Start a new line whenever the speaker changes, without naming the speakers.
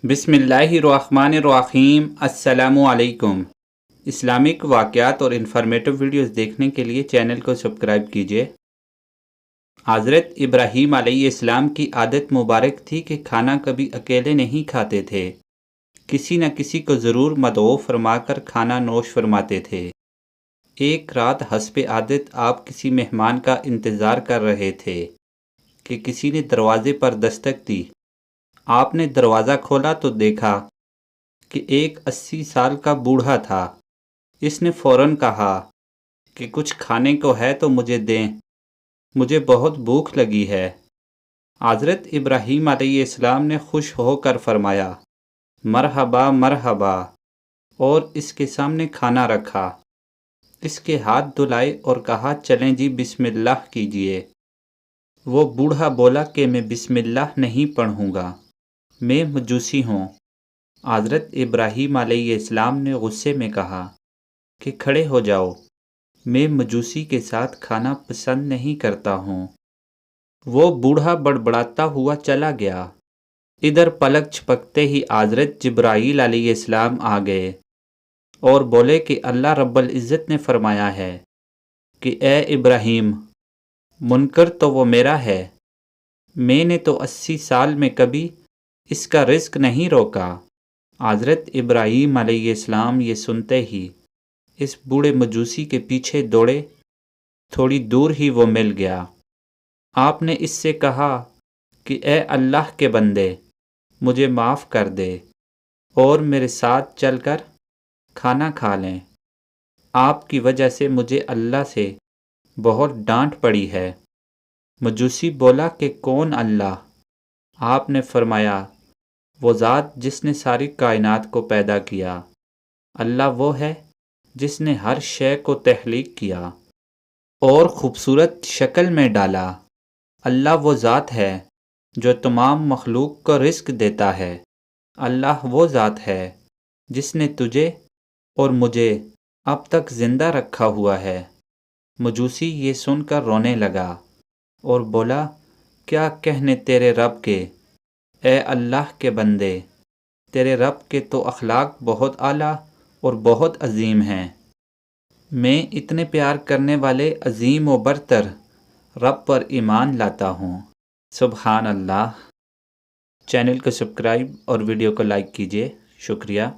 बिस्मिल्लाहिर्रहमानिर्रहीम। अस्सलामु अलैकुम। इस्लामिक वाक़यात और इन्फॉर्मेटिव वीडियोस देखने के लिए चैनल को सब्सक्राइब कीजिए। हज़रत इब्राहीम अलैहिस्सलाम की आदत मुबारक थी कि खाना कभी अकेले नहीं खाते थे, किसी न किसी को ज़रूर मदऊ फरमाकर खाना नोश फरमाते थे। एक रात हस्ब आदत आप किसी मेहमान का इंतज़ार कर रहे थे कि किसी ने दरवाज़े पर दस्तक दी। आपने दरवाज़ा खोला तो देखा कि एक 80 साल का बूढ़ा था। इसने फ़ौरन कहा कि कुछ खाने को है तो मुझे दें, मुझे बहुत भूख लगी है। हज़रत इब्राहीम अलैहिस्सलाम ने खुश होकर फरमाया, मरहबा मरहबा, और इसके सामने खाना रखा। इसके हाथ धुलाए और कहा, चलें जी बिस्मिल्लाह कीजिए। वो बूढ़ा बोला कि मैं बिस्मिल्लाह नहीं पढ़ूँगा, मैं मजूसी हूँ। हज़रत इब्राहीम अलैहिस्सलाम ने गुस्से में कहा कि खड़े हो जाओ, मैं मजूसी के साथ खाना पसंद नहीं करता हूँ। वो बूढ़ा बड़बड़ाता हुआ चला गया। इधर पलक झपकते ही हज़रत जिब्राईल अलैहिस्सलाम आ गए और बोले कि अल्लाह रब्बुल इज़्ज़त ने फरमाया है कि ए इब्राहीम, मुनकर तो वो मेरा है, मैंने तो 80 साल में कभी इसका रिस्क नहीं रोका। हज़रत इब्राहीम अलैहिस्सलाम ये सुनते ही इस बूढ़े मजूसी के पीछे दौड़े। थोड़ी दूर ही वो मिल गया। आपने इससे कहा कि ए अल्लाह के बंदे, मुझे माफ़ कर दे और मेरे साथ चलकर खाना खा लें। आपकी वजह से मुझे अल्लाह से बहुत डांट पड़ी है। मजूसी बोला कि कौन अल्लाह? आपने फरमाया, वो ज़ात जिसने सारी कायनात को पैदा किया। अल्लाह वो है जिसने हर शय को तख्लीक किया और ख़ूबसूरत शक्ल में डाला। अल्लाह वो ज़ात है जो तमाम मखलूक को रिस्क देता है। अल्लाह वो ज़ात है जिसने तुझे और मुझे अब तक ज़िंदा रखा हुआ है। मजूसी ये सुनकर रोने लगा और बोला, क्या कहने तेरे रब के, ए अल्लाह के बंदे, तेरे रब के तो अखलाक बहुत आला और बहुत अजीम हैं। मैं इतने प्यार करने वाले अजीम व बरतर रब पर ईमान लाता हूँ। सुबहान अल्लाह। चैनल को सब्सक्राइब और वीडियो को लाइक कीजिए। शुक्रिया।